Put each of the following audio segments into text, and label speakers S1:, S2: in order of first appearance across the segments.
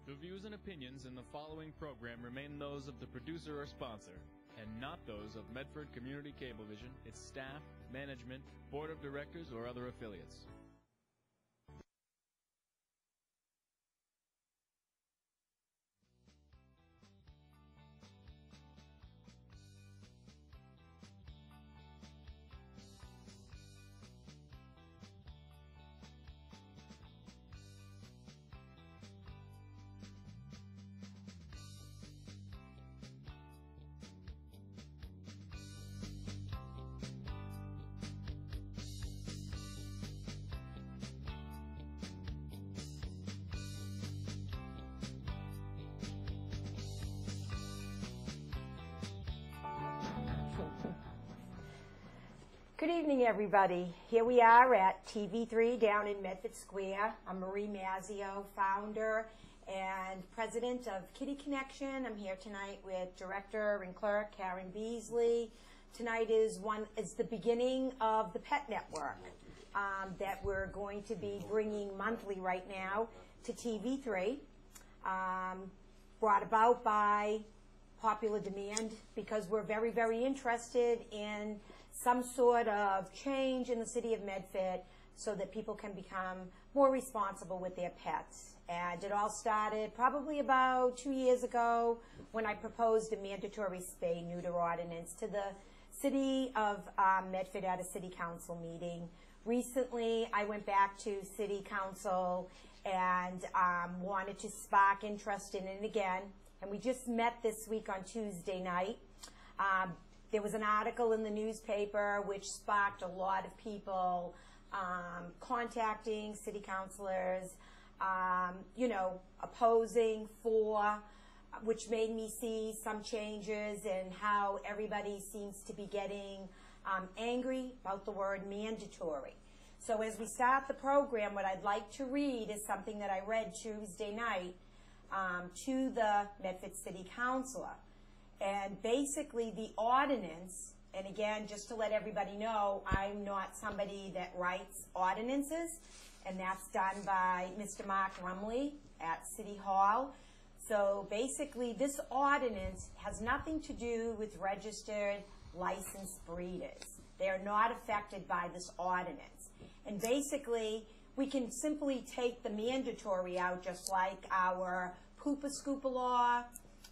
S1: The views and opinions in the following program remain those of the producer or sponsor, and not those of Medford Community Cablevision, its staff, management, board of directors, or other affiliates.
S2: Good evening, everybody. Here we are at TV3 down in Medford Square. I'm Marie Mazzeo, founder and president of Kitty Connection. I'm here tonight with director and clerk Karen Beasley. Tonight is the beginning of the Pet Network that we're going to be bringing monthly right now to TV3. Brought about by popular demand because we're very, very interested in some sort of change in the city of Medford so that people can become more responsible with their pets. And it all started probably about 2 years ago when I proposed a mandatory spay-neuter ordinance to the city of Medford at a city council meeting. Recently, I went back to city council and wanted to spark interest in it again. And we just met this week on Tuesday night. There was an article in the newspaper which sparked a lot of people contacting city councilors, opposing for, which made me see some changes in how everybody seems to be getting angry about the word mandatory. So as we start the program, what I'd like to read is something that I read Tuesday night to the Medford City Councilor. And basically the ordinance, and again, just to let everybody know, I'm not somebody that writes ordinances, and that's done by Mr. Mark Rumley at City Hall. So basically this ordinance has nothing to do with registered licensed breeders. They are not affected by this ordinance. And basically, we can simply take the mandatory out, just like our Poopa-Scoopa law.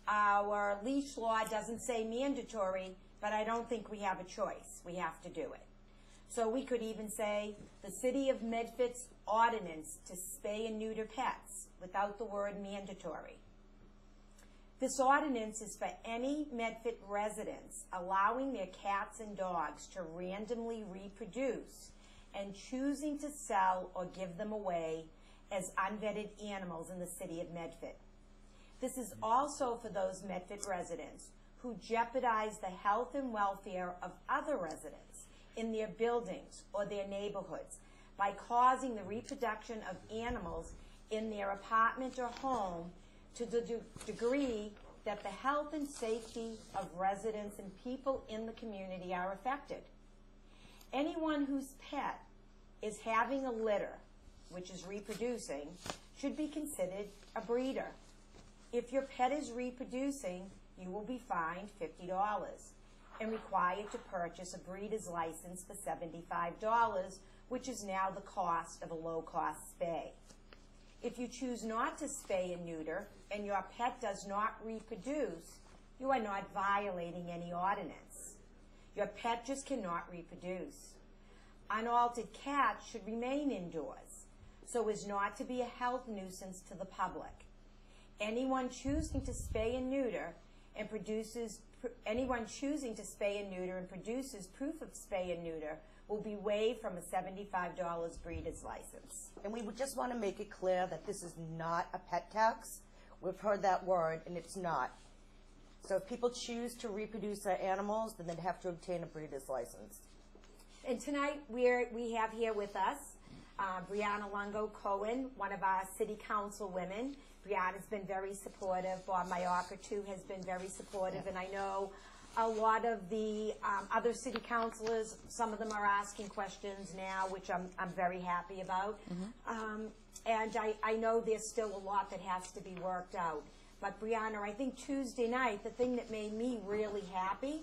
S2: Our leash law doesn't say mandatory, but I don't think we have a choice. We have to do it. So we could even say the City of Medford's ordinance to spay and neuter pets without the word mandatory. This ordinance is for any Medford residents allowing their cats and dogs to randomly reproduce and choosing to sell or give them away as unvetted animals in the City of Medford. This is also for those Medford residents who jeopardize the health and welfare of other residents in their buildings or their neighborhoods by causing the reproduction of animals in their apartment or home to the degree that the health and safety of residents and people in the community are affected. Anyone whose pet is having a litter, which is reproducing, should be considered a breeder. If your pet is reproducing, you will be fined $50 and required to purchase a breeder's license for $75, which is now the cost of a low-cost spay. If you choose not to spay and neuter and your pet does not reproduce, you are not violating any ordinance. Your pet just cannot reproduce. Unaltered cats should remain indoors so as not to be a health nuisance to the public. Anyone choosing to spay and neuter and produces proof of spay and neuter will be waived from a $75 breeder's license.
S3: And we would just want to make it clear that this is not a pet tax. We've heard that word, and it's not. So if people choose to reproduce their animals, then they'd have to obtain a breeder's license.
S2: And tonight we have here with us Breana Lungo-Kohen, one of our city council women. Breana's been very supportive. Bob Mallorca, too, has been very supportive. And I know a lot of the other city councilors, some of them are asking questions now, which I'm very happy about. And I know there's still a lot that has to be worked out. But Breana, I think Tuesday night, the thing that made me really happy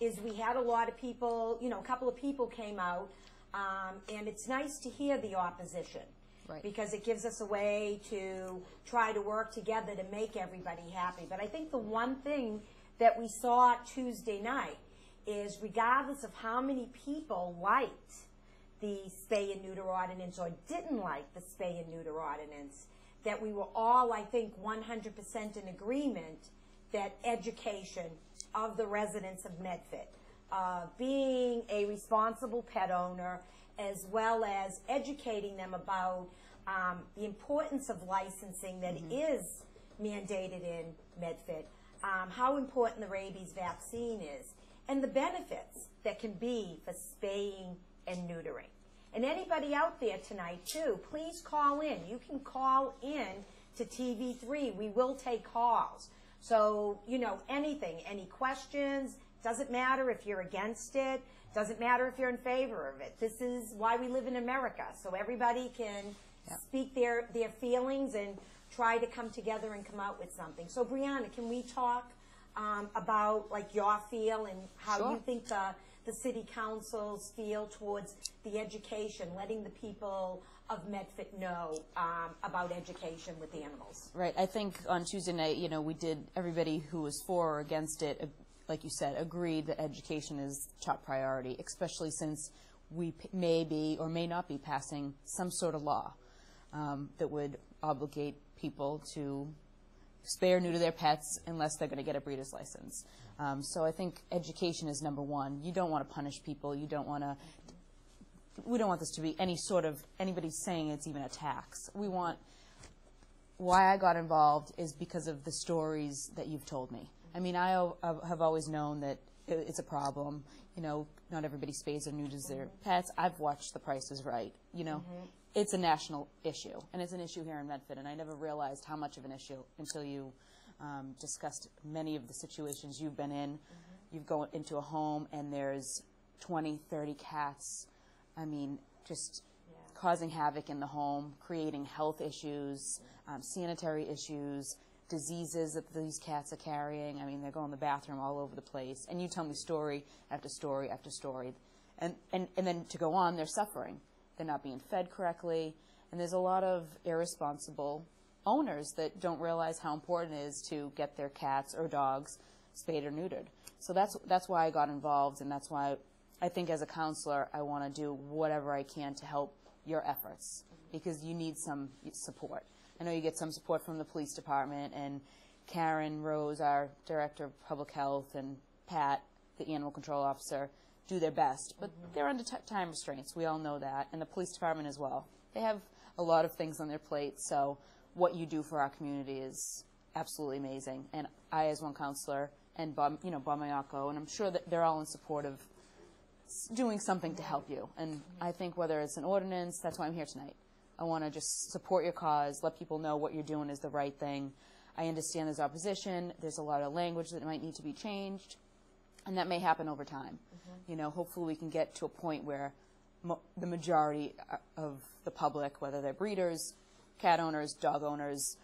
S2: is we had a lot of people, you know, a couple of people came out, and it's nice to hear the opposition.
S4: Right.
S2: Because it gives us a way to try to work together to make everybody happy. But I think the one thing that we saw Tuesday night is, regardless of how many people liked the spay and neuter ordinance or didn't like the spay and neuter ordinance, that we were all, I think, 100% in agreement that education of the residents of Medford, being a responsible pet owner, as well as educating them about the importance of licensing that is mandated in Medford, how important the rabies vaccine is, and the benefits that can be for spaying and neutering. And anybody out there tonight, too, please call in. You can call in to TV3. We will take calls. So, you know, anything, any questions, doesn't matter if you're against it, doesn't matter if you're in favor of it. This is why we live in America, so everybody can speak their feelings and try to come together and come out with something. So, Breana, can we talk about, like, your feel and how you think the city councils feel towards the education, letting the people of Medford know about education with animals?
S4: Right. I think on Tuesday night, you know, we did, everybody who was for or against it, like you said, agreed that education is top priority, especially since we may be or may not be passing some sort of law that would obligate people to spay or neuter their pets unless they're going to get a breeder's license. So I think education is number one. You don't want to punish people. You don't want to, we don't want this to be any sort of, anybody saying it's even a tax. We want, why I got involved is because of the stories that you've told me. I mean, I have always known that it's a problem. You know, not everybody spays or neuters their pets. I've watched The Price is Right. You know, it's a national issue, and it's an issue here in Medford, and I never realized how much of an issue until you discussed many of the situations you've been in. You've gone into a home, and there's 20, 30 cats. I mean, just causing havoc in the home, creating health issues, sanitary issues, diseases that these cats are carrying. I mean, they're going to the bathroom all over the place. And you tell me story after story after story. And then to go on, they're suffering. They're not being fed correctly. And there's a lot of irresponsible owners that don't realize how important it is to get their cats or dogs spayed or neutered. So that's why I got involved, and that's why I think as a counselor I want to do whatever I can to help your efforts, because you need some support. I know you get some support from the police department, and Karen Rose, our director of public health, and Pat, the animal control officer, do their best. But they're under time restraints. We all know that. And the police department as well. They have a lot of things on their plate. So what you do for our community is absolutely amazing. And I, as one counselor, and Bob Mayako, and I'm sure that they're all in support of doing something to help you. And I think whether it's an ordinance, that's why I'm here tonight. I want to just support your cause, let people know what you're doing is the right thing. I understand there's opposition. There's a lot of language that might need to be changed, and that may happen over time. You know, hopefully we can get to a point where the majority of the public, whether they're breeders, cat owners, dog owners,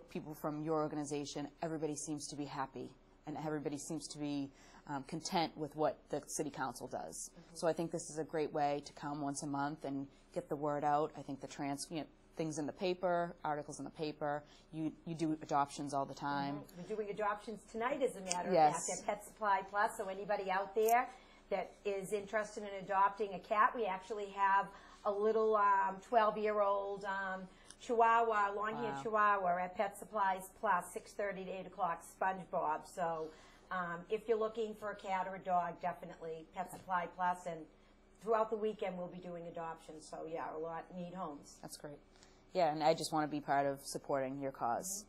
S4: people from your organization, everybody seems to be happy, and everybody seems to be content with what the city council does. So I think this is a great way to come once a month and get the word out. I think the things in the paper, articles in the paper, you do adoptions all the time.
S2: We're doing adoptions tonight, as a matter of fact, at Pet Supply Plus. So anybody out there that is interested in adopting a cat, we actually have a little 12-year-old Chihuahua, long-haired Chihuahua at Pet Supplies Plus, 6:30 to 8 o'clock, SpongeBob. So if you're looking for a cat or a dog, definitely Pet Supply Plus. And throughout the weekend, we'll be doing adoptions. So, yeah, a lot need homes.
S4: That's great. Yeah, and I just want to be part of supporting your cause,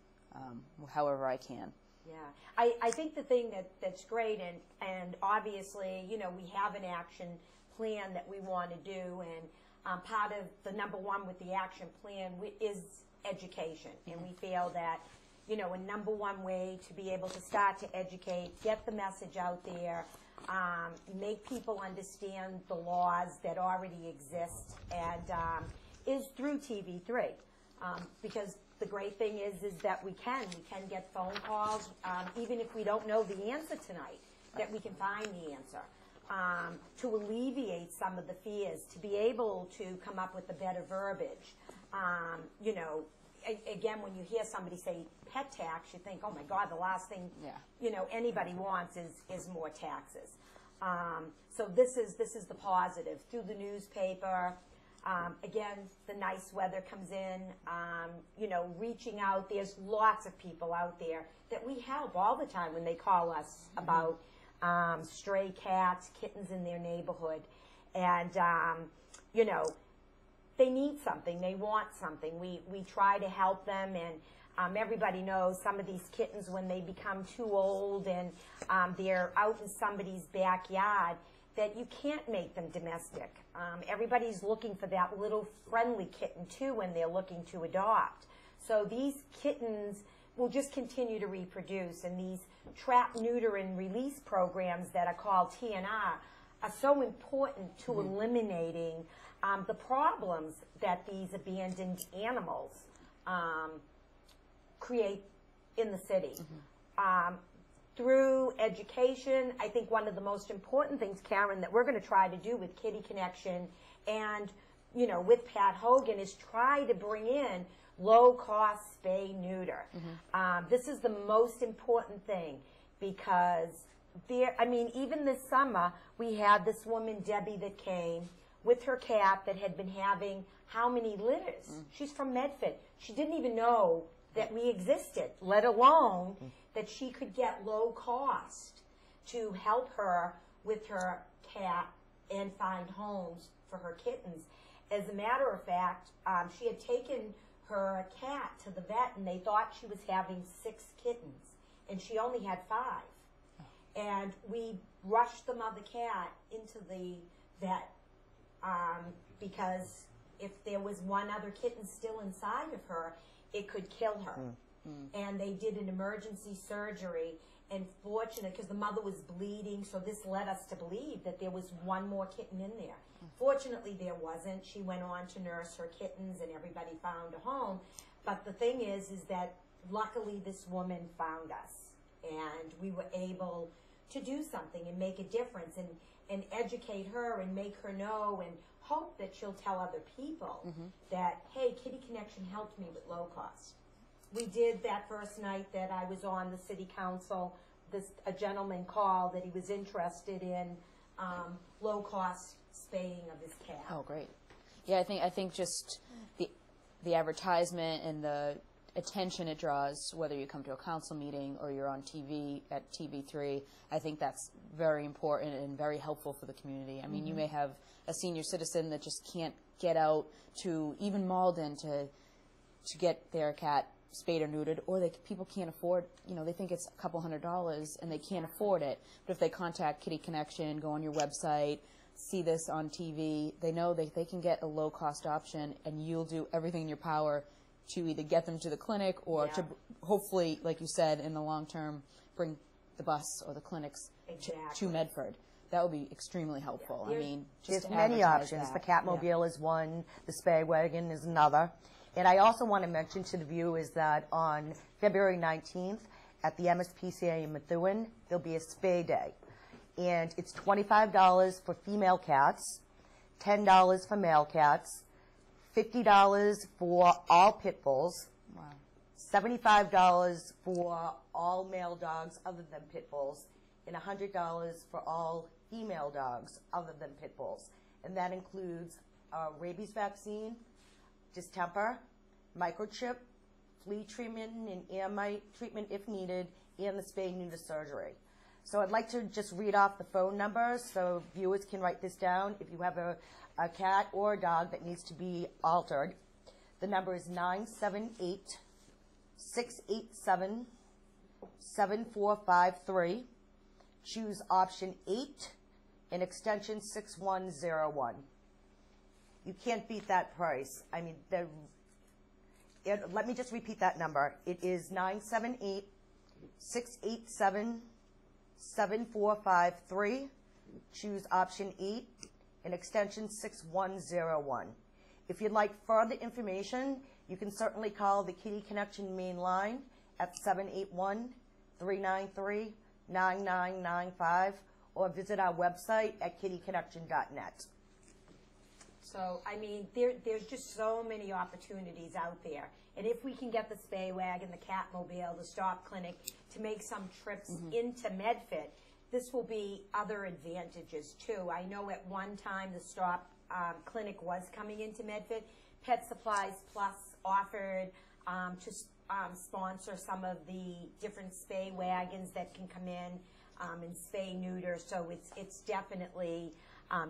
S4: however I can.
S2: Yeah. I think the thing that's great, and obviously, you know, we have an action plan that we want to do, and part of the number one with the action plan is education. And we feel that, you know, a number one way to be able to start to educate, get the message out there, make people understand the laws that already exist, and is through TV3. Because the great thing is that we can get phone calls, even if we don't know the answer tonight, that we can find the answer, to alleviate some of the fears, to be able to come up with a better verbiage. You know, again, when you hear somebody say pet tax, you think, oh my God, the last thing, you know, anybody wants is more taxes. So this is the positive. Through the newspaper, again, the nice weather comes in, you know, reaching out. There's lots of people out there that we help all the time when they call us about stray cats, kittens in their neighborhood. And, you know, they need something. They want something. We try to help them, and everybody knows some of these kittens, when they become too old and they're out in somebody's backyard, that you can't make them domestic. Everybody's looking for that little friendly kitten, too, when they're looking to adopt. So these kittens will just continue to reproduce, and these trap, neuter, and release programs that are called TNR are so important to eliminating the problems that these abandoned animals create in the city. Through education, I think one of the most important things, Karen, that we're going to try to do with Kitty Connection and, you know, with Pat Hogan is try to bring in low-cost spay neuter. This is the most important thing, because there, I mean, even this summer, we had this woman, Debbie, that came with her cat that had been having how many litters? She's from Medford. She didn't even know that we existed, let alone that she could get low cost to help her with her cat and find homes for her kittens. As a matter of fact, she had taken her cat to the vet, and they thought she was having 6 kittens, and she only had 5. And we rushed the mother cat into the vet because if there was one other kitten still inside of her, it could kill her. And they did an emergency surgery, and fortunately, because the mother was bleeding, so this led us to believe that there was one more kitten in there. Fortunately, there wasn't. She went on to nurse her kittens, and everybody found a home. But the thing is that luckily this woman found us, and we were able to do something and make a difference and educate her and make her know, and hope that she'll tell other people that, hey, Kitty Connection helped me with low cost. We did that first night that I was on the city council. A gentleman called that he was interested in low cost spaying of his cat.
S4: Oh, great. Yeah, I think just the advertisement and the attention it draws, whether you come to a council meeting or you're on TV at TV3, I think that's very important and very helpful for the community. I mean, you may have a senior citizen that just can't get out to even Malden to get their cat spayed or neutered, or people can't afford, you know, they think it's a couple $100 and they can't afford it. But if they contact Kitty Connection, go on your website, see this on TV, they know they can get a low-cost option, and you'll do everything in your power to either get them to the clinic or to hopefully, like you said, in the long term, bring the bus or the clinics to Medford. That would be extremely helpful. I mean, just
S3: there's many options. The Catmobile is one. The Spay wagon is another. And I also want to mention to the viewers that on February 19th at the MSPCA in Methuen, there'll be a Spay Day. And it's $25 for female cats, $10 for male cats, $50 for all pit bulls, $75 for all male dogs other than pit bulls, and $100 for all female dogs other than pit bulls. And that includes a rabies vaccine, distemper, microchip, flea treatment, and ear mite treatment if needed, and the spay-neuter surgery. So I'd like to just read off the phone numbers so viewers can write this down. If you have a cat or a dog that needs to be altered, the number is 978-687-7453. Choose option 8 and extension 6101. You can't beat that price. I mean, let me just repeat that number. It is 978-687-7453. Choose option 8 and extension 6101. If you'd like further information, you can certainly call the Kitty Connection main line at 781-393-9995 or visit our website at kittyconnection.net.
S2: So, I mean, there's just so many opportunities out there. And if we can get the Spay Wagon, the Catmobile, the Stop Clinic to make some trips into Medford, this will be other advantages too. I know at one time the Stop Clinic was coming into Medford. Pet Supplies Plus offered to sponsor some of the different Spay Wagons that can come in and spay neuter. So it's definitely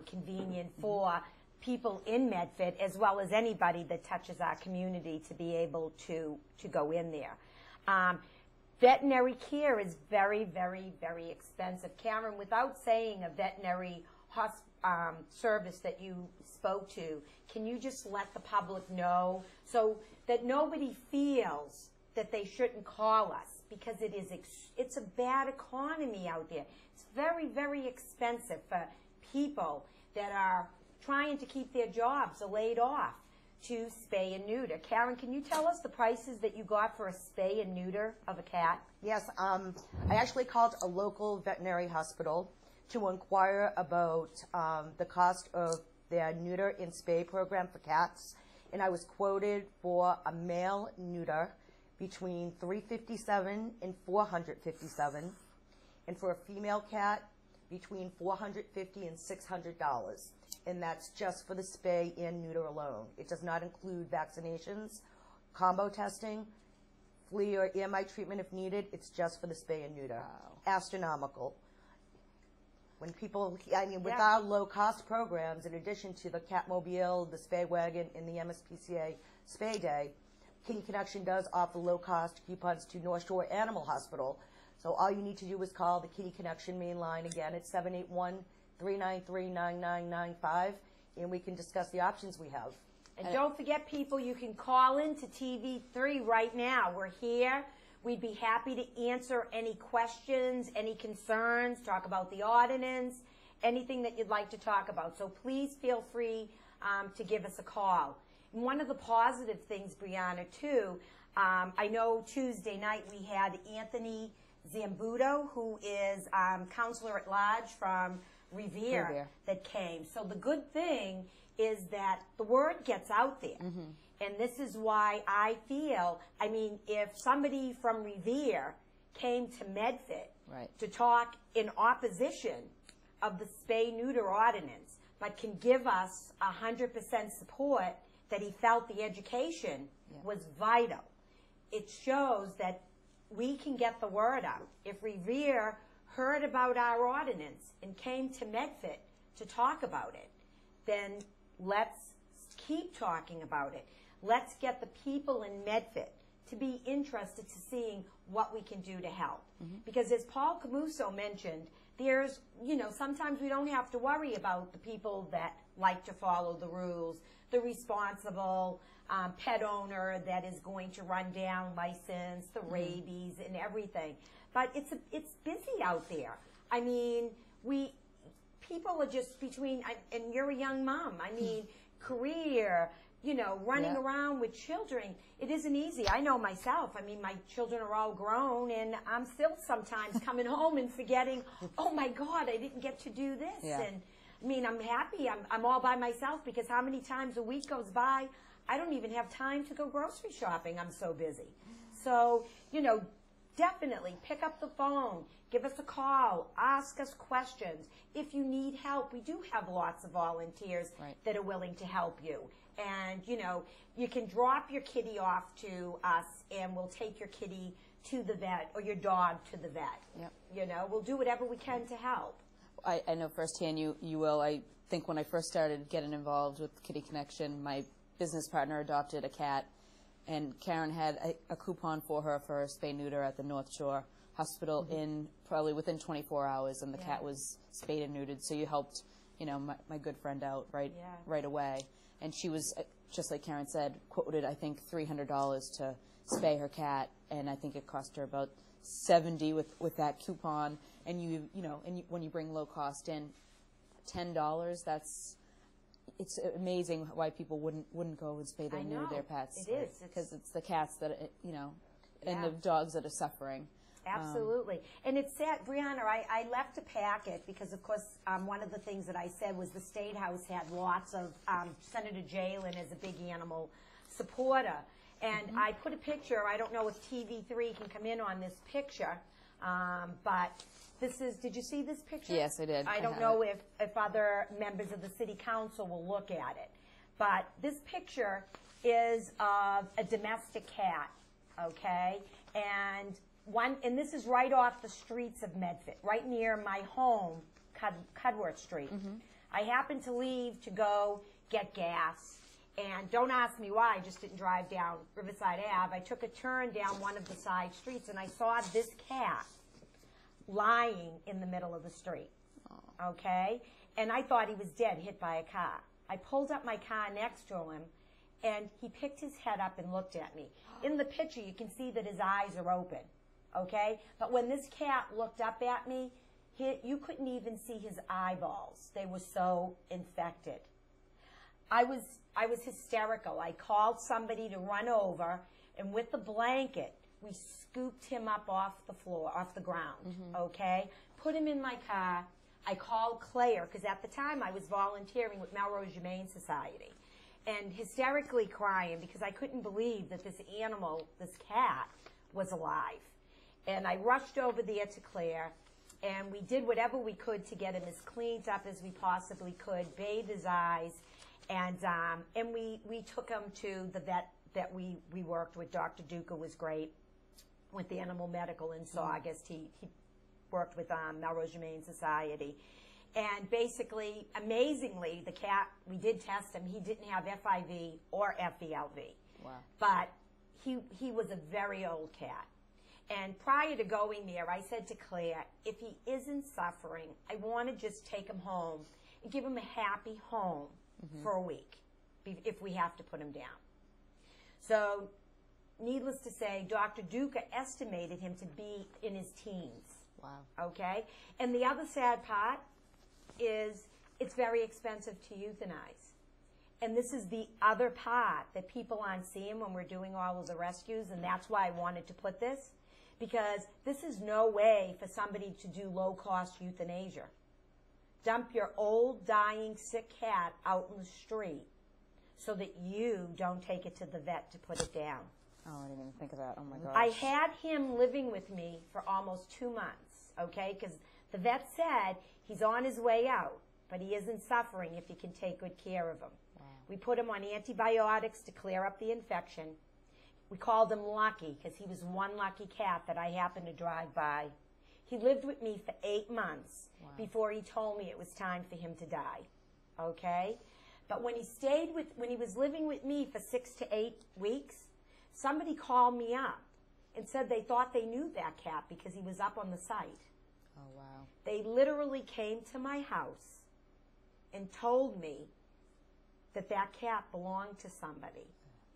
S2: convenient for people in Medford as well as anybody that touches our community to be able to go in there. Veterinary care is very, very, very expensive. Karen, without saying a veterinary service that you spoke to, can you just let the public know so that nobody feels that they shouldn't call us, because it's a bad economy out there. It's very, very expensive for people that are trying to keep their jobs or laid off to spay and neuter. Karen, can you tell us the prices that you got for a spay and neuter of a cat?
S3: Yes, I actually called a local veterinary hospital to inquire about the cost of their neuter and spay program for cats, and I was quoted for a male neuter between $357 and $457, and for a female cat between $450 and $600. And that's just for the spay and neuter alone. It does not include vaccinations, combo testing, flea or ear mite treatment if needed. It's just for the spay and neuter. Wow. Astronomical. When people, I mean, with our low-cost programs, in addition to the Catmobile, the Spay Wagon, and the MSPCA Spay Day, Kitty Connection does offer low-cost coupons to North Shore Animal Hospital. So all you need to do is call the Kitty Connection main line again at 781-393-9995, and we can discuss the options we have.
S2: And don't forget, people, you can call in to TV3 right now. We're here. We'd be happy to answer any questions, any concerns, talk about the ordinance, anything that you'd like to talk about. So please feel free to give us a call. And one of the positive things, Breana, too, I know Tuesday night we had Anthony Zambuto, who is Councilor at Large from Revere, that came. So the good thing is that the word gets out there. And this is why I feel, I mean, if somebody from Revere came to Medford to talk in opposition of the spay-neuter ordinance, but can give us 100% support that he felt the education was vital, it shows that we can get the word out. If Revere heard about our ordinance and came to Medford to talk about it, then let's keep talking about it. Let's get the people in Medford to be interested to seeing what we can do to help. Because as Paul Camuso mentioned, there's, you know, sometimes we don't have to worry about the people that like to follow the rules, the responsible pet owner that is going to run down license, the rabies and everything. But it's busy out there. I mean, people are just between, and you're a young mom, I mean, career, you know, running around with children, it isn't easy. I know myself. I mean, my children are all grown, and I'm still sometimes coming home and forgetting, oh, my God, I didn't get to do this. And, I mean, I'm happy. I'm all by myself, because how many times a week goes by, I don't even have time to go grocery shopping. I'm so busy. So, you know, definitely pick up the phone, give us a call, ask us questions. If you need help, we do have lots of volunteers that are willing to help you. And, you know, you can drop your kitty off to us, and we'll take your kitty to the vet, or your dog to the vet. You know, we'll do whatever we can to help.
S4: I know firsthand you will. I think when I first started getting involved with Kitty Connection, my business partner adopted a cat, and Karen had a coupon for her for a spay-neuter at the North Shore Hospital in probably within 24 hours, and the cat was spayed and neutered. So you helped, you know, my good friend out right away. And she was, just like Karen said, quoted, I think, $300 to spay her cat, and I think it cost her about $70 with that coupon. And when you bring low cost in, $10, it's amazing why people wouldn't go and spay
S2: I
S4: their neuter
S2: know.
S4: their pets.
S2: It is.
S4: Because it's the cats that, and
S2: Yeah.
S4: the dogs that are suffering.
S2: Absolutely. And it's sad, Breana, I left a packet because, of course, one of the things that I said was the State House had lots of Senator Jalen as a big animal supporter. And I put a picture, I don't know if TV3 can come in on this picture, but this is, did you see this picture?
S4: Yes, I did.
S2: I
S4: I
S2: don't
S4: have
S2: know if other members of the city council will look at it. But this picture is of a domestic cat, okay? And this is right off the streets of Medford, right near my home, Cudworth Street. I happened to leave to go get gas, and don't ask me why, I just didn't drive down Riverside Ave. I took a turn down one of the side streets, and I saw this cat lying in the middle of the street, okay? And I thought he was dead, hit by a car. I pulled up my car next to him, and he picked his head up and looked at me. In the picture, you can see that his eyes are open, okay? But when this cat looked up at me, you couldn't even see his eyeballs. They were so infected. I was hysterical. I called somebody to run over, and with the blanket, we scooped him up off the floor, off the ground, okay? Put him in my car. I called Claire, because at the time I was volunteering with Melrose Humane Society, and hysterically crying because I couldn't believe that this animal, this cat, was alive. And I rushed over there to Claire, and we did whatever we could to get him as cleaned up as we possibly could, bathe his eyes, and we took him to the vet that we worked with. Dr. Duca was great with the Animal Medical in Saugus. He worked with Melrose Humane Society. And basically, amazingly, the cat, we did test him. He didn't have FIV or FELV.
S4: Wow.
S2: But he was a very old cat. And prior to going there, I said to Claire, if he isn't suffering, I want to just take him home and give him a happy home for a week, if we have to put him down. So, needless to say, Dr. Duca estimated him to be in his teens.
S4: Wow.
S2: Okay? And the other sad part is it's very expensive to euthanize. And this is the other part that people aren't seeing when we're doing all of the rescues, and that's why I wanted to put this, because this is no way for somebody to do low-cost euthanasia. Dump your old, dying, sick cat out in the street so that you don't take it to the vet to put it down.
S4: Oh, I didn't even think of that. Oh, my gosh.
S2: I had him living with me for almost 2 months, okay? Because the vet said he's on his way out, but he isn't suffering if you can take good care of him.
S4: Wow.
S2: We put him on antibiotics to clear up the infection. We called him Lucky because he was one lucky cat that I happened to drive by. He lived with me for 8 months before he told me it was time for him to die, okay? But when he was living with me for 6 to 8 weeks, somebody called me up and said they thought they knew that cat because he was up on the site.
S4: Oh, wow.
S2: They literally came to my house and told me that that cat belonged to somebody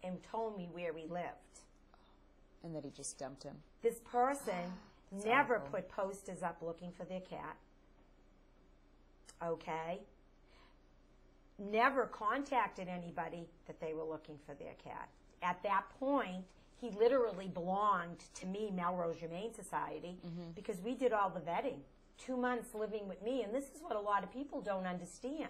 S2: and told me where he lived.
S4: And that he just dumped him.
S2: This person never
S4: awful.
S2: put posters up looking for their cat. Okay? Never contacted anybody that they were looking for their cat. At that point, he literally belonged to me, Melrose Humane Society, because we did all the vetting. 2 months living with me, and this is what a lot of people don't understand,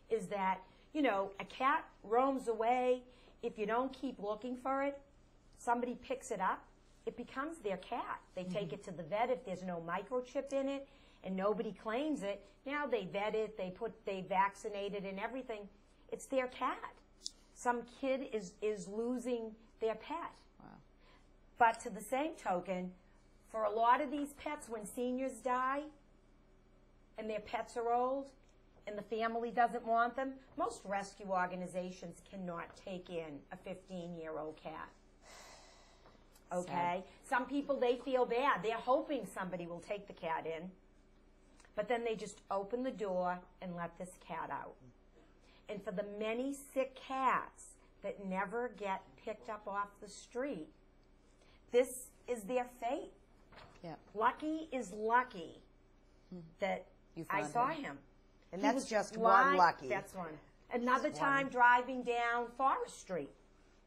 S2: is that, you know, a cat roams away. If you don't keep looking for it, somebody picks it up, it becomes their cat. They take it to the vet if there's no microchip in it, and nobody claims it. Now they vet it, they vaccinate it and everything. It's their cat. Some kid is losing their pet.
S4: Wow.
S2: But to the same token, for a lot of these pets, when seniors die and their pets are old and the family doesn't want them, most rescue organizations cannot take in a 15-year-old cat. Okay? Some people, they feel bad. They're hoping somebody will take the cat in, but then they just open the door and let this cat out. And for the many sick cats that never get picked up off the street, this is their fate.
S4: Yeah.
S2: Lucky is lucky that
S4: You
S2: I
S4: found
S2: saw
S4: him.
S2: him.
S3: And
S2: He
S3: that's
S2: was
S3: just
S2: lying-
S3: one lucky.
S2: That's one. Another time driving down Forest Street.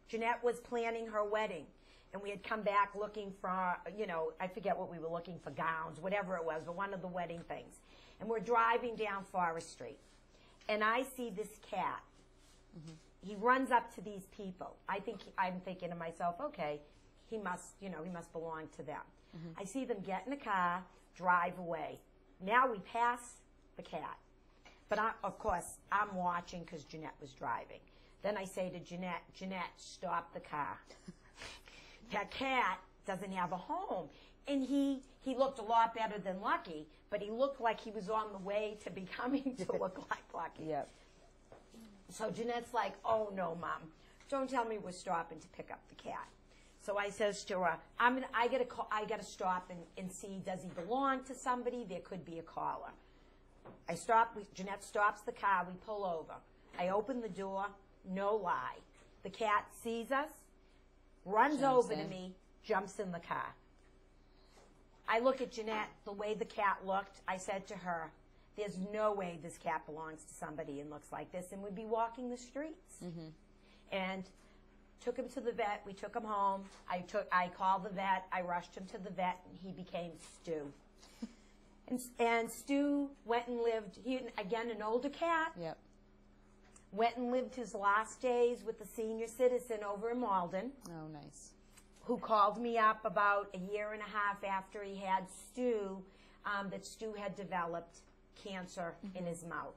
S2: Jeanette was planning her wedding, and we had come back looking for, I forget what we were looking for, gowns, whatever it was, but one of the wedding things. And we're driving down Forest Street, and I see this cat. He runs up to these people. I'm thinking to myself, okay, he must belong to them. I see them get in the car, drive away. Now we pass the cat. But of course, I'm watching because Jeanette was driving. Then I say to Jeanette, stop the car. That cat doesn't have a home. And he looked a lot better than Lucky, but he looked like he was on the way to becoming to look like Lucky.
S4: Yep.
S2: So Jeanette's like, oh no, Mom, don't tell me we're stopping to pick up the cat. So I says to her, I gotta stop and see, does he belong to somebody? There could be a caller. Jeanette stops the car, we pull over. I open the door, no lie. The cat sees us, runs over to me, jumps in the car. I look at Jeanette, the way the cat looked, I said to her, there's no way this cat belongs to somebody and looks like this and would be walking the streets. And took him to the vet, we took him home, I called the vet, I rushed him to the vet, and he became Stu. And Stu went and lived, again, an older cat, went and lived his last days with a senior citizen over in Malden.
S4: Oh, nice.
S2: Who called me up about a year and a half after he had Stu, that Stu had developed cancer in his mouth.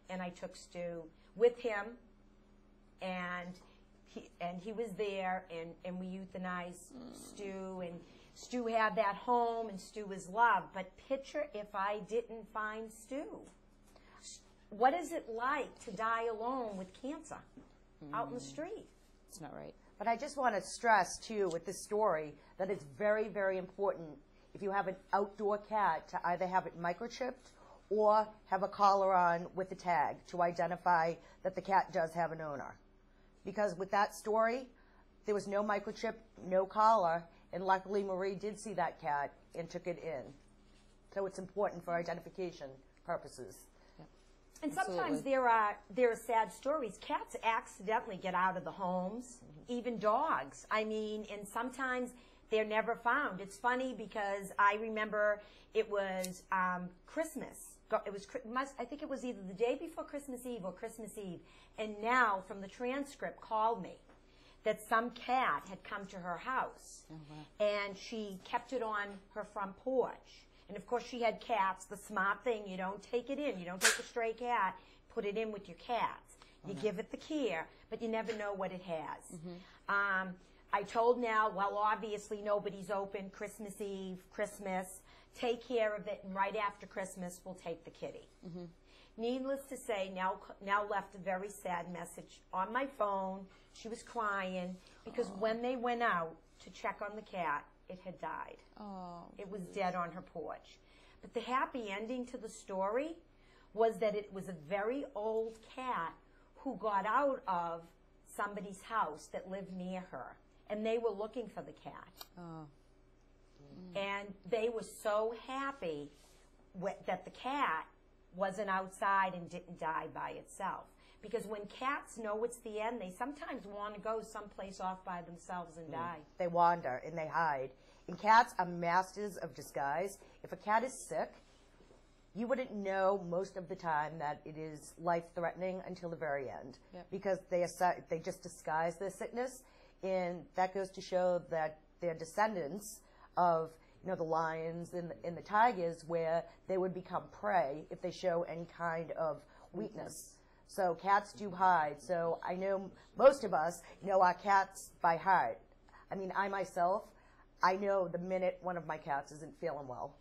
S2: And I took Stu with him, and he was there, and we euthanized Stu, and Stu had that home, and Stu was loved. But picture if I didn't find Stu. What is it like to die alone with cancer out in the street?
S4: It's not right.
S3: But I just want to stress, too, with this story, that it's very, very important if you have an outdoor cat to either have it microchipped or have a collar on with a tag to identify that the cat does have an owner. Because with that story, there was no microchip, no collar, and luckily Marie did see that cat and took it in. So it's important for identification purposes.
S2: And sometimes there are sad stories. Cats accidentally get out of the homes, even dogs. I mean, and sometimes they're never found. It's funny because I remember it was Christmas. I think it was either the day before Christmas Eve or Christmas Eve. And now, from the transcript, called me that some cat had come to her house. And she kept it on her front porch. And of course she had cats. The smart thing, you don't take it in. You don't take a stray cat, put it in with your cats. You give it the care, but you never know what it has. I told Nell, well, obviously nobody's open Christmas Eve, Christmas. Take care of it, and right after Christmas, we'll take the kitty. Needless to say, Nell left a very sad message on my phone. She was crying because when they went out to check on the cat, it had died. It was dead on her porch. But the happy ending to the story was that it was a very old cat who got out of somebody's house that lived near her. And they were looking for the cat. And they were so happy that the cat wasn't outside and didn't die by itself. Because when cats know it's the end, they sometimes want to go someplace off by themselves and die.
S3: They wander and they hide. And cats are masters of disguise. If a cat is sick, you wouldn't know most of the time that it is life-threatening until the very end. Because they just disguise their sickness. And that goes to show that they're descendants of the lions and the tigers, where they would become prey if they show any kind of weakness. So cats do hide. So I know most of us know our cats by heart. I mean, I myself, I know the minute one of my cats isn't feeling well.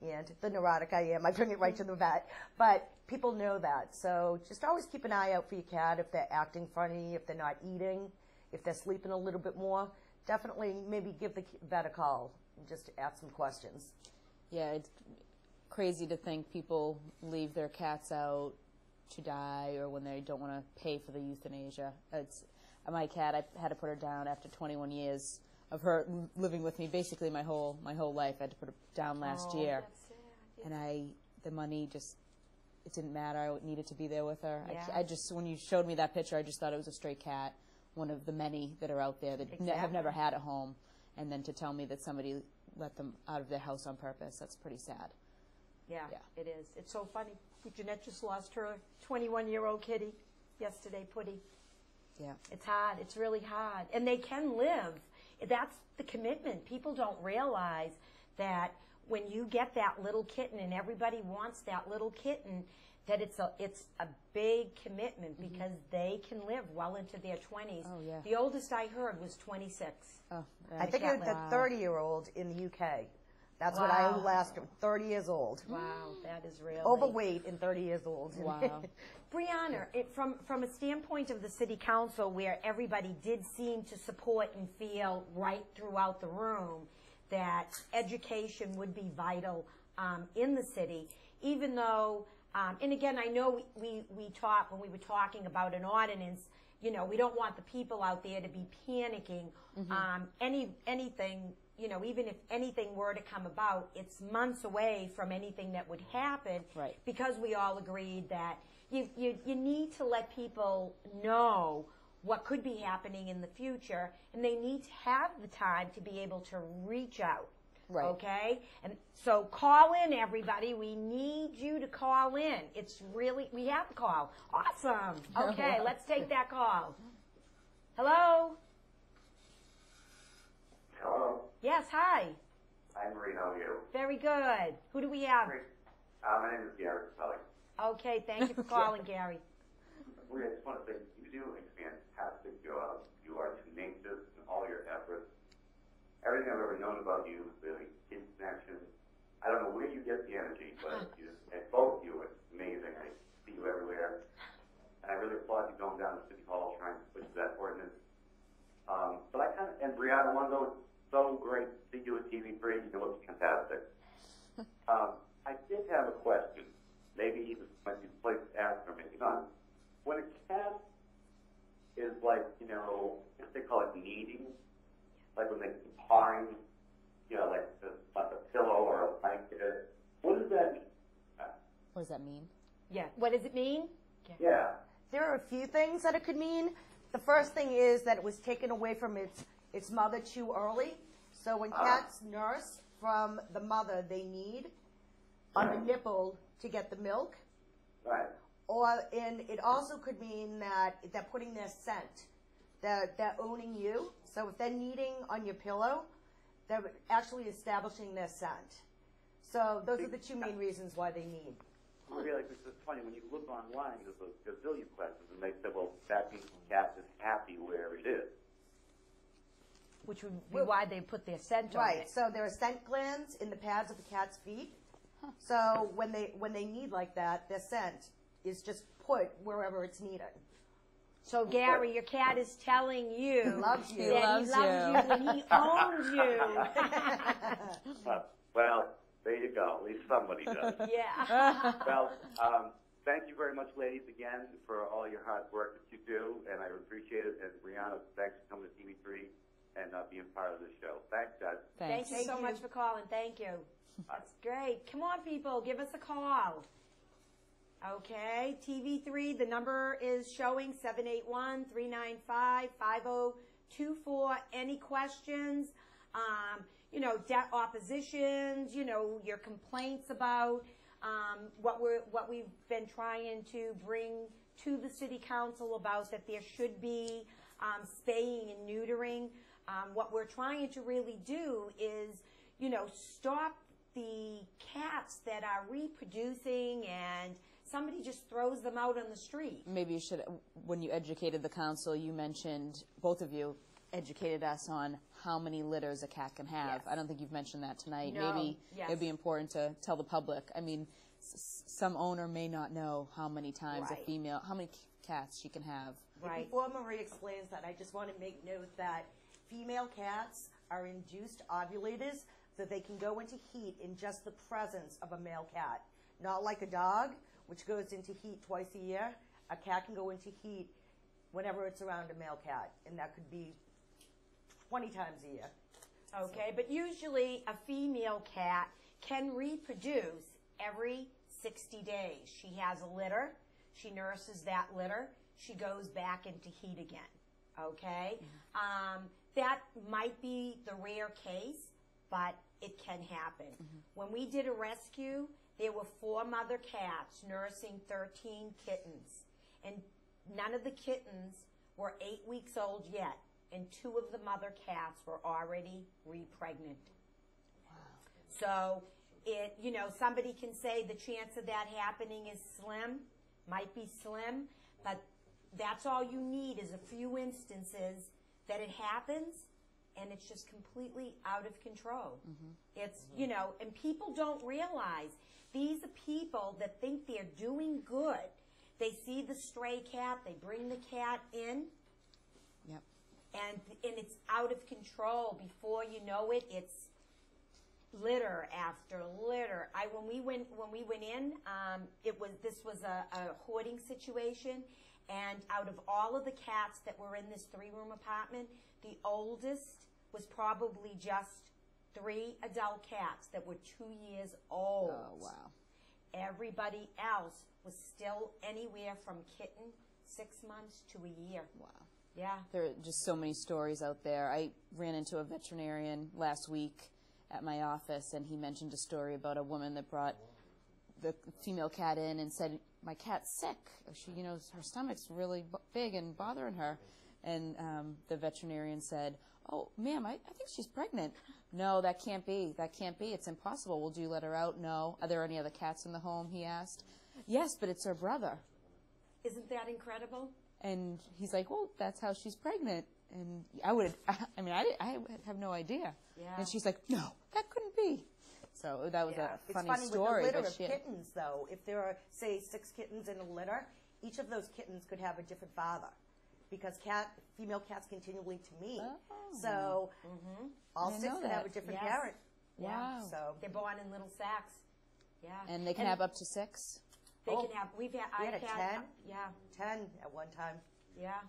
S3: And the neurotic I am, I bring it right to the vet. But people know that. So just always keep an eye out for your cat if they're acting funny, if they're not eating, if they're sleeping a little bit more. Definitely maybe give the vet a call and just ask some questions.
S4: Yeah, it's crazy to think people leave their cats out to die or when they don't want to pay for the euthanasia. My cat, I had to put her down after 21 years of her living with me basically my whole life. I had to put her down last year.
S2: That's sad. Yeah.
S4: And the money just it didn't matter. I needed to be there with her.
S2: Yeah.
S4: I just, when you showed me that picture, I just thought it was a stray cat, one of the many that are out there that have
S2: Exactly.
S4: never had a home. And then to tell me that somebody let them out of their house on purpose, that's pretty sad.
S2: Yeah,
S4: Yeah.
S2: it is. It's so funny. Jeanette just lost her 21-year-old kitty yesterday, Putty.
S4: Yeah.
S2: It's hard. It's really hard. And they can live. That's the commitment. People don't realize that when you get that little kitten and everybody wants that little kitten, that it's a big commitment because they can live well into their 20s.
S4: Oh, yeah.
S2: The oldest I heard was 26.
S4: Oh,
S3: I think it's a 30-year-old in the UK. That's what I last, 30 years old.
S2: Wow, that is really...
S3: Overweight and 30 years old.
S4: Wow.
S2: Breana, from a standpoint of the city council where everybody did seem to support and feel right throughout the room that education would be vital in the city, even though, and again, I know we talked, when we were talking about an ordinance, you know, we don't want the people out there to be panicking. Anything, you know, even if anything were to come about, it's months away from anything that would happen.
S4: Right.
S2: Because we all agreed that you need to let people know what could be happening in the future, and they need to have the time to be able to reach out.
S4: Right.
S2: Okay? And so call in, everybody. We need you to call in. It's really, we have to call. Awesome. Okay, let's take that call. Hello?
S5: Hello.
S2: Yes, hi.
S5: I'm Breana. How are you?
S2: Very good. Who do we have?
S5: Great. My name is Gary Spelling.
S2: Okay, thank you for calling, Gary.
S5: I just want to say you do a fantastic job. You are tenacious in all your efforts. Everything I've ever known about you, the kid connection, I don't know where you get the energy, but you just, and both of you, it's amazing. I see you everywhere. And I really applaud you going down to City Hall trying to push that ordinance. But I kind of, and Breana, one though, it's so great to see you at TV3. You look fantastic. I did have a question. Maybe this might be the place to ask, or maybe not. When a cat is like, you know, I guess they call it kneading, like when they keep pawing, you know, like a pillow or a blanket. What does that mean?
S4: What does that mean?
S2: Yeah. What does it mean?
S5: Yeah.
S3: There are a few things that it could mean. The first thing is that it was taken away from its mother too early. So when cats nurse from the mother, they need on the nipple to get the milk.
S5: Right.
S3: And it also could mean that they're putting their scent. They're owning you. So if they're kneading on your pillow, they're actually establishing their scent. So those are the two main reasons why they need.
S5: Really, because it's funny, when you look online, there's a gazillion questions, and they say, well, that means the cat is happy where it is.
S2: Which would be why they put their scent on
S3: Right.
S2: it.
S3: So there are scent glands in the pads of the cat's feet. So when they knead like that, their scent is just put wherever it's needed.
S2: So, Gary, your cat is telling you
S3: He loves you.
S2: that he loves you and he owns you.
S5: Well, there you go. At least somebody does.
S2: Yeah.
S5: Well, thank you very much, ladies, again, for all your hard work that you do, and I appreciate it. And Breana, thanks for coming to TV3 and being part of this show. Thanks, guys.
S4: Thanks.
S2: Thank you so much for calling. Thank you. That's great. Come on, people. Give us a call. Okay. TV3, the number is showing 781-395-5024. Any questions? You know, debt oppositions, you know, your complaints about what we've been trying to bring to the city council about that there should be spaying and neutering. What we're trying to really do is, you know, stop the cats that are reproducing and somebody just throws them out on the street.
S4: Maybe you should, when you educated the council, you mentioned, both of you educated us on how many litters a cat can have.
S2: Yes.
S4: I don't think you've mentioned that tonight.
S2: No.
S4: Maybe
S2: Yes.
S4: it'd be important to tell the public. I mean, some owner may not know how many times
S2: Right.
S4: a female, how many cats she can have.
S2: Right.
S3: Before Marie explains that, I just want to make note that female cats are induced ovulators, so they can go into heat in just the presence of a male cat. Not like a dog, which goes into heat twice a year. A cat can go into heat whenever it's around a male cat, and that could be 20 times a year.
S2: Okay, but usually a female cat can reproduce every 60 days. She has a litter. She nurses that litter. She goes back into heat again. Okay? That might be the rare case, but it can happen. When we did a rescue, there were 4 mother cats nursing 13 kittens. And none of the kittens were 8 weeks old yet. And 2 of the mother cats were already repregnant. So, somebody can say the chance of that happening is slim, might be slim, but that's all you need is a few instances that it happens, and it's just completely out of control. It's, and people don't realize these are people that think they're doing good. They see the stray cat, they bring the cat in, and it's out of control. Before you know it, it's litter after litter. When we went in, this was a hoarding situation, and out of all of the cats that were in this 3-room apartment, the oldest was probably just 3 adult cats that were 2 years old.
S4: Oh, wow.
S2: Everybody else was still anywhere from kitten 6 months to a year.
S4: Wow.
S2: Yeah.
S4: There are just so many stories out there. I ran into a veterinarian last week at my office, and he mentioned a story about a woman that brought the female cat in and said, "My cat's sick. She, her stomach's really big and bothering her." And the veterinarian said, "Oh, ma'am, I think she's pregnant." "No, that can't be. That can't be. It's impossible. Will you let her out?" "No." "Are there any other cats in the home?" he asked. "Yes, but it's her brother."
S2: Isn't that incredible?
S4: And he's like, "Well, that's how she's pregnant." And I have no idea.
S2: Yeah.
S4: And she's like, "No, that couldn't be." So that was a funny
S3: it's funny
S4: story.
S3: with the litter
S4: but
S3: of kittens, though. If there are, say, 6 kittens in a litter, each of those kittens could have a different father, because female cats continually to mate.
S4: Oh.
S3: So all
S4: I
S3: 6
S4: know
S3: could have a
S4: that.
S3: different
S2: Yes.
S3: parent.
S2: Yeah.
S4: Wow.
S3: So
S2: They're born in little sacks. Yeah.
S4: And they can have up to 6?
S2: They
S3: Oh,
S2: can have,
S3: we had
S2: I've
S3: a
S2: had
S3: 10.
S2: Yeah.
S3: 10 at one time.
S2: Yeah.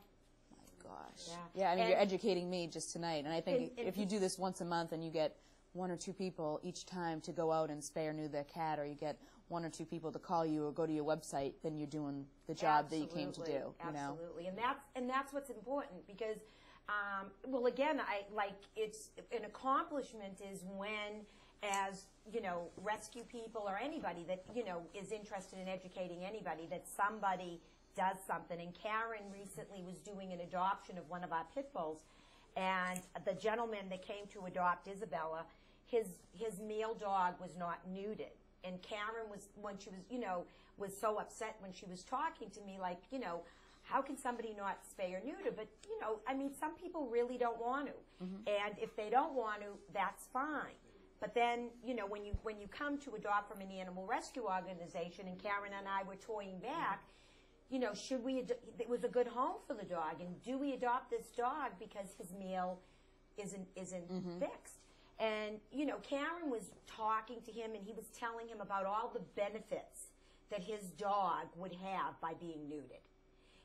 S4: My gosh.
S2: Yeah.
S4: Yeah, I mean,
S2: And-
S4: you're educating me just tonight. And I think
S2: And-
S4: if you do this once a month and you get 1 or 2 people each time to go out and spay or neuter their cat, or you get 1 or 2 people to call you or go to your website, then you're doing the job that you came to do.
S2: Absolutely. And that's what's important, because well, again, it's an accomplishment is when, as rescue people or anybody that is interested in educating anybody, that somebody does something. And Karen recently was doing an adoption of one of our pit bulls, and the gentleman that came to adopt Isabella, his male dog was not neutered. And Karen was, when she was, was so upset when she was talking to me, like, how can somebody not spay or neuter? But, some people really don't want to. And if they don't want to, that's fine. But then, when you come to adopt from an animal rescue organization, and Karen and I were toying back, should we, it was a good home for the dog, and do we adopt this dog because his meal isn't fixed? And, Karen was talking to him, and he was telling him about all the benefits that his dog would have by being neutered.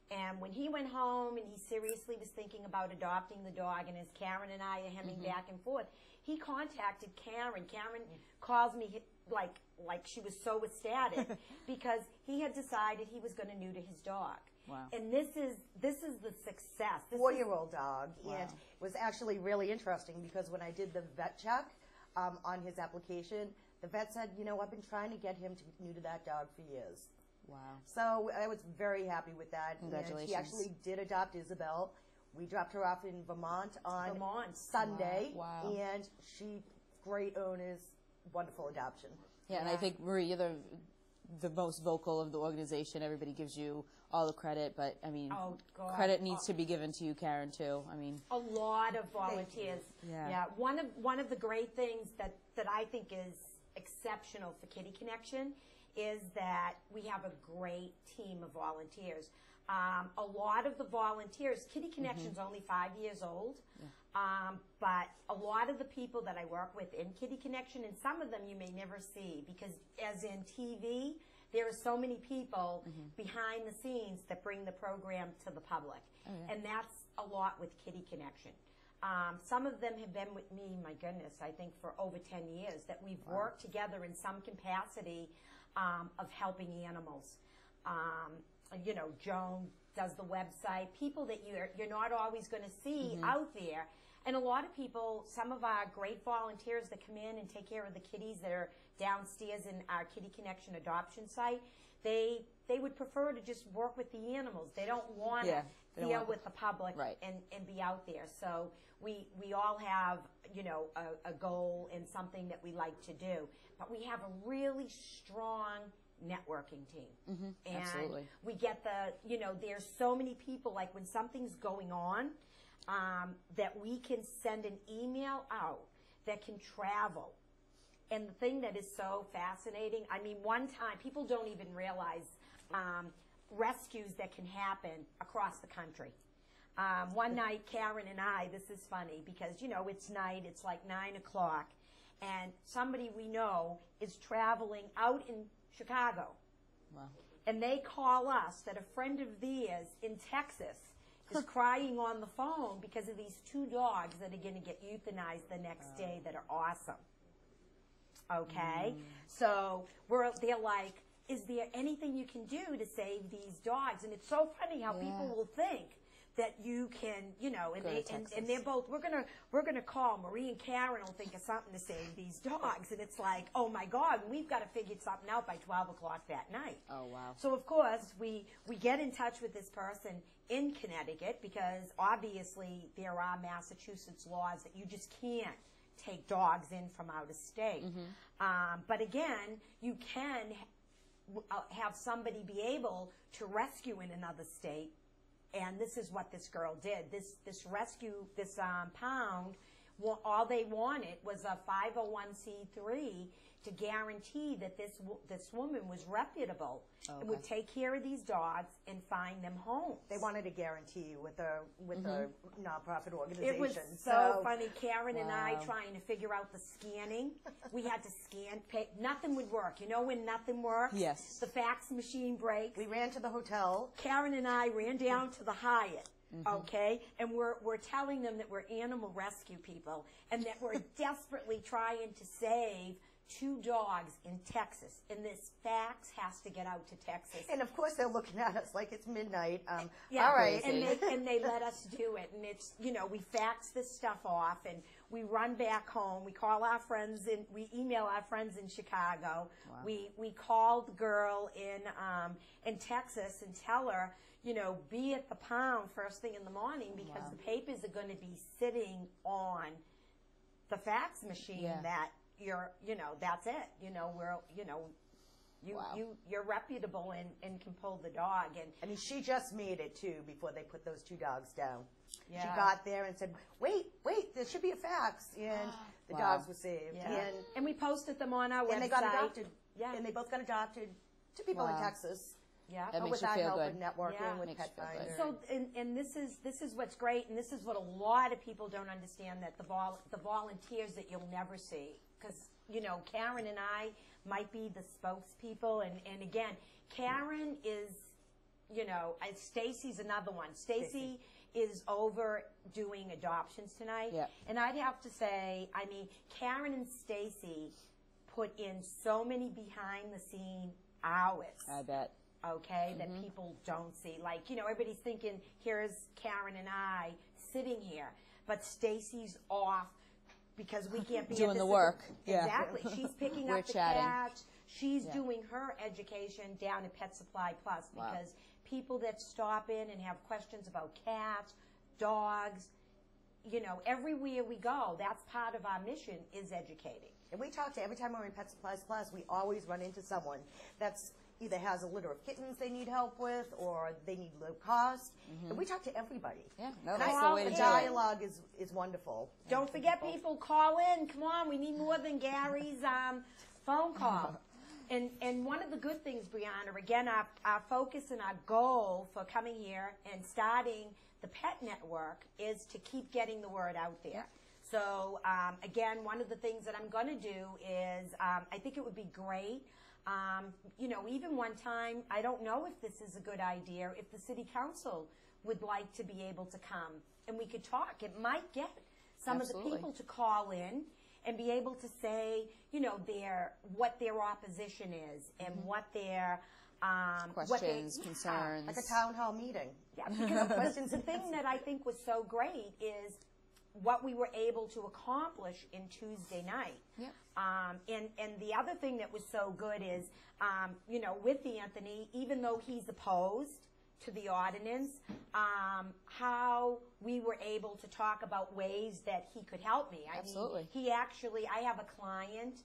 S2: And when he went home and he seriously was thinking about adopting the dog, and as Karen and I are hemming back and forth, he contacted Karen. Karen calls me like she was so ecstatic because he had decided he was going to neuter his dog.
S4: Wow.
S2: And this is the success.
S3: 4-year-old dog.
S4: Wow.
S3: And it was actually really interesting, because when I did the vet check on his application, the vet said, I've been trying to get him to neuter that dog for years.
S4: Wow.
S3: So I was very happy with that.
S4: Congratulations.
S3: And he actually did adopt Isabel. We dropped her off in Vermont on Sunday.
S4: Wow.
S3: And great owners, wonderful adoption.
S4: Yeah, and I think, Marie, you're the most vocal of the organization. Everybody gives you all the credit, but, credit needs to be given to you, Karen, too.
S2: A lot of volunteers.
S4: Yeah.
S2: One of the great things that I think is exceptional for Kitty Connection is that we have a great team of volunteers. A lot of the volunteers, Kitty Connection's only 5 years old, but a lot of the people that I work with in Kitty Connection, and some of them you may never see, because as in TV, there are so many people behind the scenes that bring the program to the public.
S4: Oh, yeah.
S2: And that's a lot with Kitty Connection. Some of them have been with me, my goodness, I think for over 10 years, that we've worked together in some capacity of helping animals. You know, Joan does the website, people that you're not always going to see out there. And a lot of people, some of our great volunteers that come in and take care of the kitties that are downstairs in our Kitty Connection adoption site, they would prefer to just work with the animals. They don't want to deal with the public and be out there. So we all have, you know, a goal and something that we like to do. But we have a really strong networking team. And
S4: Absolutely.
S2: we get you know, there's so many people, like when something's going on, that we can send an email out that can travel. And the thing that is so fascinating, I mean, one time, people don't even realize rescues that can happen across the country. One night, Karen and I, this is funny because, you know, it's night, it's like 9 o'clock, and somebody we know is traveling out in Chicago.
S4: Wow.
S2: And they call us that a friend of theirs in Texas is crying on the phone because of these 2 dogs that are going to get euthanized the next day that are awesome. Okay? So they're like, is there anything you can do to save these dogs? And it's so funny how people will think that you can, you know, and they're both, we're gonna call Marie and Karen will think of something to save these dogs, and it's like, oh my God, we've got to figure something out by 12 o'clock that night.
S4: Oh wow.
S2: So of course we get in touch with this person in Connecticut because obviously there are Massachusetts laws that you just can't take dogs in from out of state. But again, you can have somebody be able to rescue in another state. And this is what this girl did. This rescue, this pound, all they wanted was a 501c3 to guarantee that this woman was reputable and would take care of these dogs and find them homes.
S3: They wanted a guarantee with a nonprofit organization.
S2: It was so funny. Karen and I trying to figure out the scanning. We had to scan. Nothing would work. You know when nothing works?
S4: Yes.
S2: The fax machine breaks.
S3: We ran to the hotel.
S2: Karen and I ran down to the Hyatt. Okay, and we're telling them that we're animal rescue people and that we're desperately trying to save 2 dogs in Texas, and this fax has to get out to Texas.
S3: And of course, they're looking at us like it's midnight.
S2: Yeah,
S3: all right.
S2: and they let us do it, and it's, you know, we fax this stuff off, and we run back home. We call our friends we email our friends in Chicago.
S4: Wow.
S2: We call the girl in Texas and tell her, you know, be at the pound first thing in the morning because the papers are going to be sitting on the fax machine that you know, that's it. You know, you're reputable and can pull the dog. And
S3: I mean, she just made it too before they put those 2 dogs down.
S2: Yeah.
S3: She got there and said, wait, there should be a fax. And the dogs were saved.
S2: Yeah. And we posted them on our website.
S3: And they got adopted.
S2: Yeah.
S3: And they both got adopted to people in Texas.
S2: Yeah.
S4: That makes
S3: with
S4: you
S3: our
S4: feel
S3: help
S4: good.
S3: with networking, with
S4: Makes you
S3: Pet
S4: feel good.
S3: Finder.
S2: So, and this is what's great, and this is what a lot of people don't understand, that the volunteers that you'll never see. Because, you know, Karen and I might be the spokespeople, and again, Karen is, you know, Stacy's another one. Stacy is over doing adoptions tonight.
S4: Yeah.
S2: And I'd have to say, I mean, Karen and Stacy put in so many behind-the-scene hours.
S4: I bet.
S2: Okay, that people don't see. Like, you know, everybody's thinking, here's Karen and I sitting here, but Stacy's off because we can't be
S4: Doing
S2: at
S4: the work. Yeah.
S2: Exactly. She's picking
S4: We're
S2: up the
S4: chatting.
S2: cats. She's doing her education down at Pet Supply Plus because people that stop in and have questions about cats, dogs, you know, everywhere we go, that's part of our mission is educating.
S3: And we talk to, every time we're in Pet Supplies Plus, we always run into someone that's either has a litter of kittens they need help with or they need low cost. And we talk to everybody.
S4: Yeah, no,
S3: And
S4: that's
S3: I
S4: the way to
S3: the
S4: do it.
S3: dialogue is wonderful.
S2: Don't forget, people, call in. Come on, we need more than Gary's phone call. And one of the good things, Breana, again, our focus and our goal for coming here and starting the Pet Network is to keep getting the word out there. So, again, one of the things that I'm going to do is I think it would be great. You know, even one time, I don't know if this is a good idea, if the city council would like to be able to come and we could talk. It might get some of the people to call in and be able to say, what their opposition is and what their
S4: Questions, concerns.
S3: Like a town hall meeting.
S2: Yeah, because the thing that I think was so great is what we were able to accomplish in Tuesday night.
S4: Yep.
S2: And the other thing that was so good is, with Anthony, even though he's opposed to the ordinance, how we were able to talk about ways that he could help me.
S4: Absolutely.
S2: I have a client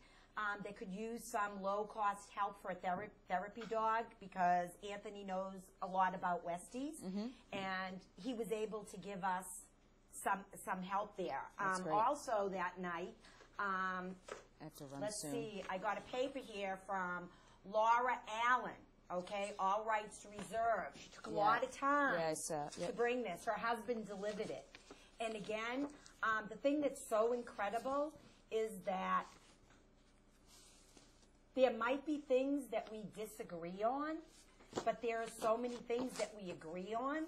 S2: that could use some low-cost help for a therapy dog because Anthony knows a lot about Westies, and he was able to give us some help there.
S4: That's great.
S2: Also that night,
S4: I have to run
S2: let's
S4: soon.
S2: see, I got a paper here from Laura Allen, okay, all rights reserved. She took a lot of time to bring this. Her husband delivered it. And again, the thing that's so incredible is that there might be things that we disagree on, but there are so many things that we agree on.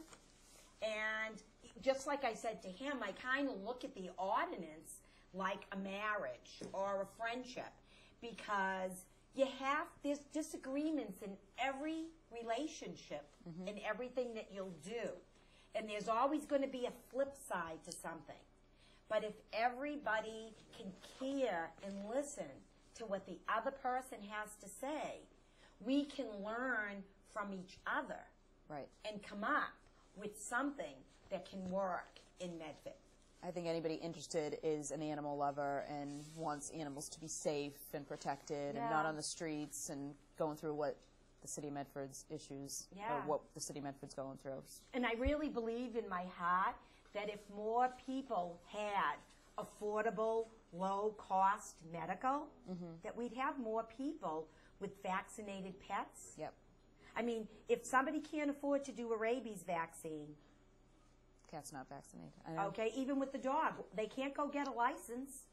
S2: And just like I said to him, I kind of look at the ordinance like a marriage or a friendship, because there's disagreements in every relationship and everything that you'll do. And there's always going to be a flip side to something. But if everybody can hear and listen to what the other person has to say, we can learn from each other and come up with something that can work in Medford.
S4: I think anybody interested is an animal lover and wants animals to be safe and protected and not on the streets and going through what the City of Medford's issues or what the City of Medford's going through.
S2: And I really believe in my heart that if more people had affordable, low-cost medical, that we'd have more people with vaccinated pets.
S4: Yep.
S2: I mean, if somebody can't afford to do a rabies vaccine,
S4: cat's not vaccinated. I know.
S2: Okay, even with the dog, they can't go get a license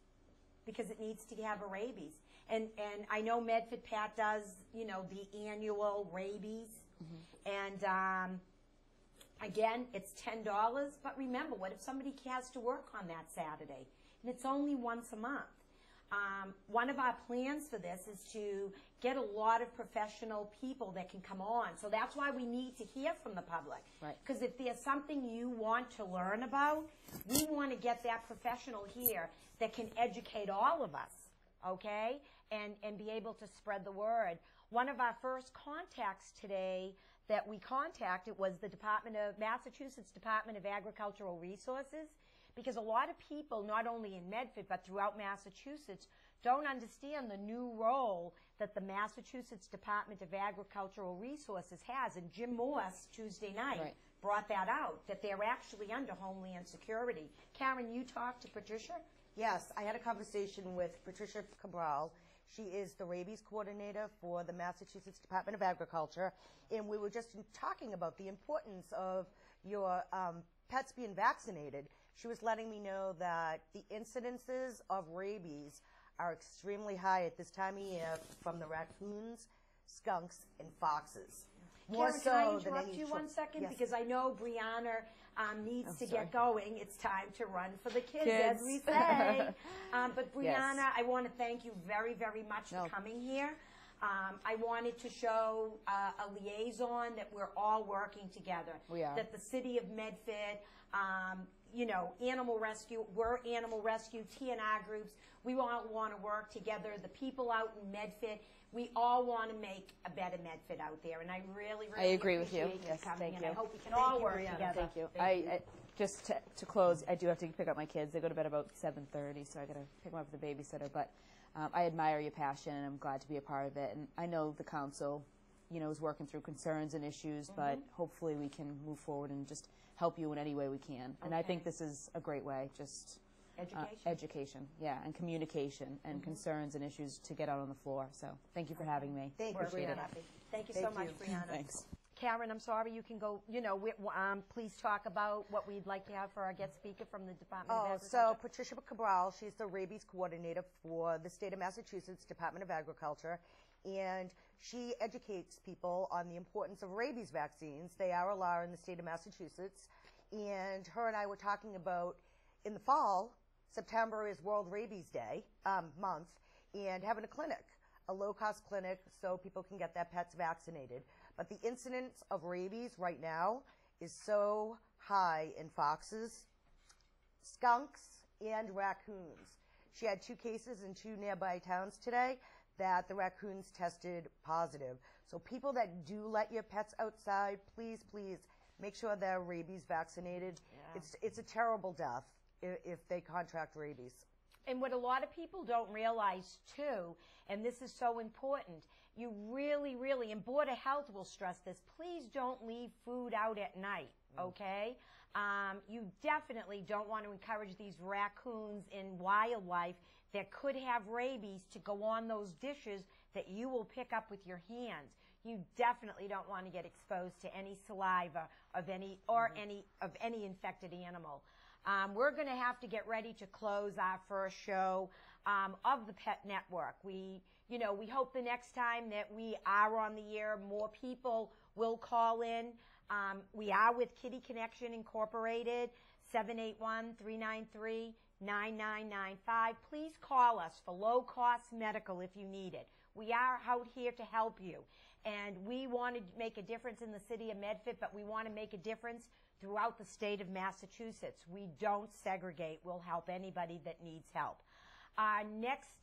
S2: because it needs to have a rabies. And I know Medford Pat does, the annual rabies. And again, it's $10. But remember, what if somebody has to work on that Saturday? And it's only once a month. One of our plans for this is to get a lot of professional people that can come on. So that's why we need to hear from the public.
S4: Right.
S2: Because if there's something you want to learn about, we want to get that professional here that can educate all of us, okay, and be able to spread the word. One of our first contacts today that we contacted was the Massachusetts Department of Agricultural Resources, because a lot of people, not only in Medford, but throughout Massachusetts, don't understand the new role that the Massachusetts Department of Agricultural Resources has. And Jim Morse, Tuesday night, brought that out, that they're actually under Homeland Security. Karen, you talked to Patricia?
S3: Yes, I had a conversation with Patricia Cabral. She is the rabies coordinator for the Massachusetts Department of Agriculture, and we were just talking about the importance of your pets being vaccinated. She was letting me know that the incidences of rabies are extremely high at this time of year from the raccoons, skunks, and foxes. More
S2: Karen,
S3: so
S2: can I
S3: than
S2: interrupt
S3: any
S2: you one second?
S3: Yes.
S2: Because I know Breana needs to get going. It's time to run for the kids. As we say. But Breana, I want to thank you very, very much for coming here. I wanted to show a liaison that we're all working together.
S4: We are.
S2: That the City of Medford, Animal Rescue, we're Animal Rescue, TNR groups, we all want to work together. The people out in Medford, we all want to make a better Medford out there. And I really, really
S4: agree with you.
S2: appreciate
S4: Yes,
S2: coming.
S4: thank
S2: And
S4: you.
S2: I hope we can all work together.
S4: Thank you. I just to close, I do have to pick up my kids. They go to bed about 7:30, so I got to pick them up with the babysitter. But I admire your passion, and I'm glad to be a part of it. And I know the council, is working through concerns and issues, but hopefully we can move forward and just help you in any way we can. And I think this is a great way, just education, and communication and concerns and issues to get out on the floor. So thank you for having me.
S3: Thank you,
S2: Breana. Thank you so much, Breana.
S4: Thanks.
S2: Karen, I'm sorry, you can go, please talk about what we'd like to have for our guest speaker from the Department of Agriculture.
S3: So Patricia Cabral, she's the rabies coordinator for the state of Massachusetts Department of Agriculture, and she educates people on the importance of rabies vaccines. They are a law in the state of Massachusetts, and her and I were talking about in the fall, September is World Rabies Day, month, and having a clinic, a low-cost clinic so people can get their pets vaccinated. But the incidence of rabies right now is so high in foxes, skunks, and raccoons. She had 2 cases in 2 nearby towns today that the raccoons tested positive. So people that do let your pets outside, please, please make sure they're rabies vaccinated.
S2: Yeah.
S3: It's a terrible death if they contract rabies.
S2: And what a lot of people don't realize, too, and this is so important, you really, really, and Board of Health will stress this, please don't leave food out at night, okay? You definitely don't want to encourage these raccoons and wildlife that could have rabies to go on those dishes that you will pick up with your hands. You definitely don't want to get exposed to any saliva of any infected animal. We're going to have to get ready to close our first show of the Pet Network. We hope the next time that we are on the air, more people will call in. We are with Kitty Connection Incorporated, 781-393-9995. Please call us for low-cost medical if you need it. We are out here to help you. And we want to make a difference in the city of Medford, but we want to make a difference throughout the state of Massachusetts. We don't segregate. We'll help anybody that needs help. Our next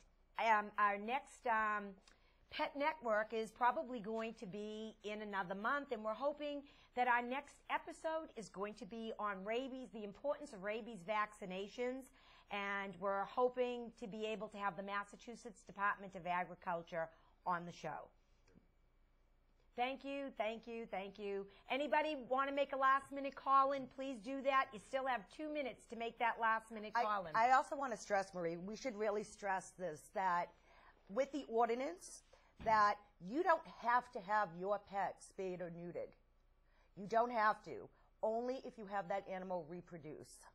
S2: Pet Network is probably going to be in another month, and we're hoping that our next episode is going to be on rabies, the importance of rabies vaccinations, and we're hoping to be able to have the Massachusetts Department of Agriculture on the show. Thank you, thank you, thank you. Anybody want to make a last-minute call-in, please do that. You still have 2 minutes to make that last-minute call-in.
S3: I also want to stress, Marie, we should really stress this, that with the ordinance, that you don't have to have your pet spayed or neutered. You don't have to, only if you have that animal reproduce.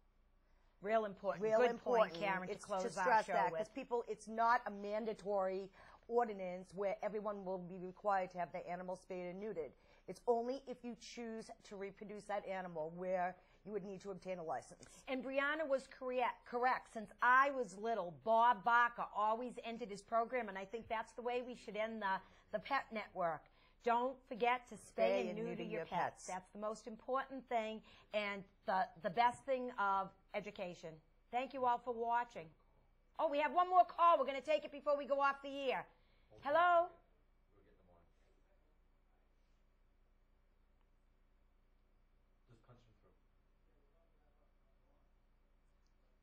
S2: Real important.
S3: Real
S2: Good
S3: important,
S2: point, Karen, to close
S3: to stress
S2: our show
S3: that,
S2: with.
S3: because people, it's not a mandatory ordinance where everyone will be required to have their animal spayed and neutered. It's only if you choose to reproduce that animal where you would need to obtain a license.
S2: And Breana was correct. Since I was little, Bob Barker always ended his program, and I think that's the way we should end the Pet Network. Don't forget to spay and neuter your pets. That's the most important thing and the best thing of education. Thank you all for watching. Oh, we have one more call. We're going to take it before we go off the air. Hello?
S6: Just punch him through.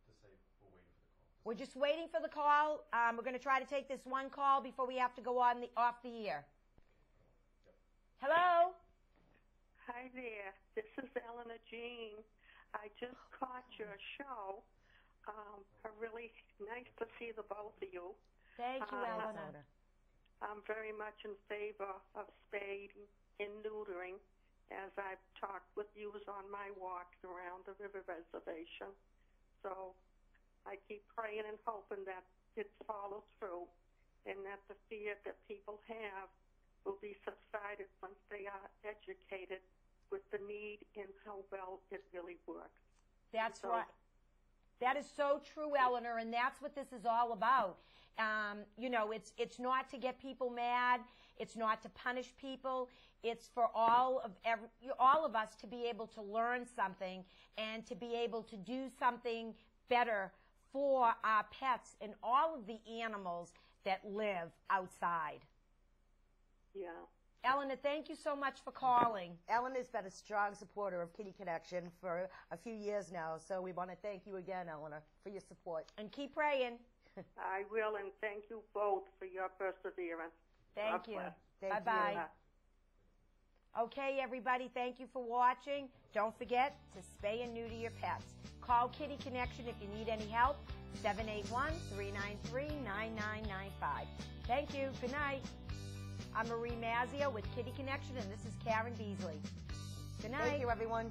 S6: Just say we're waiting for the call.
S2: We're just waiting for the call. We're going to try to take this one call before we have to go on off the air. Hello?
S7: Hi there. This is Eleanor Jean. I just caught your show. Really nice to see the both of you.
S2: Thank you, Eleanor.
S7: I'm very much in favor of spaying and neutering, as I've talked with you on my walks around the river reservation. So I keep praying and hoping that it follows through and that the fear that people have will be subsided once they are educated with the need and how well it really works.
S2: That's right. That is so true, Eleanor, and that's what this is all about. It's not to get people mad. It's not to punish people. It's for all of us to be able to learn something and to be able to do something better for our pets and all of the animals that live outside.
S7: Yeah.
S2: Eleanor, thank you so much for calling.
S3: Eleanor's been a strong supporter of Kitty Connection for a few years now, so we want to thank you again, Eleanor, for your support.
S2: And keep praying.
S7: I will, and thank you both for your perseverance.
S2: Thank you.
S3: Thank
S2: Bye-bye. Okay, everybody, thank you for watching. Don't forget to spay and neuter your pets. Call Kitty Connection if you need any help, 781-393-9995. Thank you. Good night. I'm Marie Mazzeo with Kitty Connection, and this is Karen Beasley. Good night.
S3: Thank you, everyone.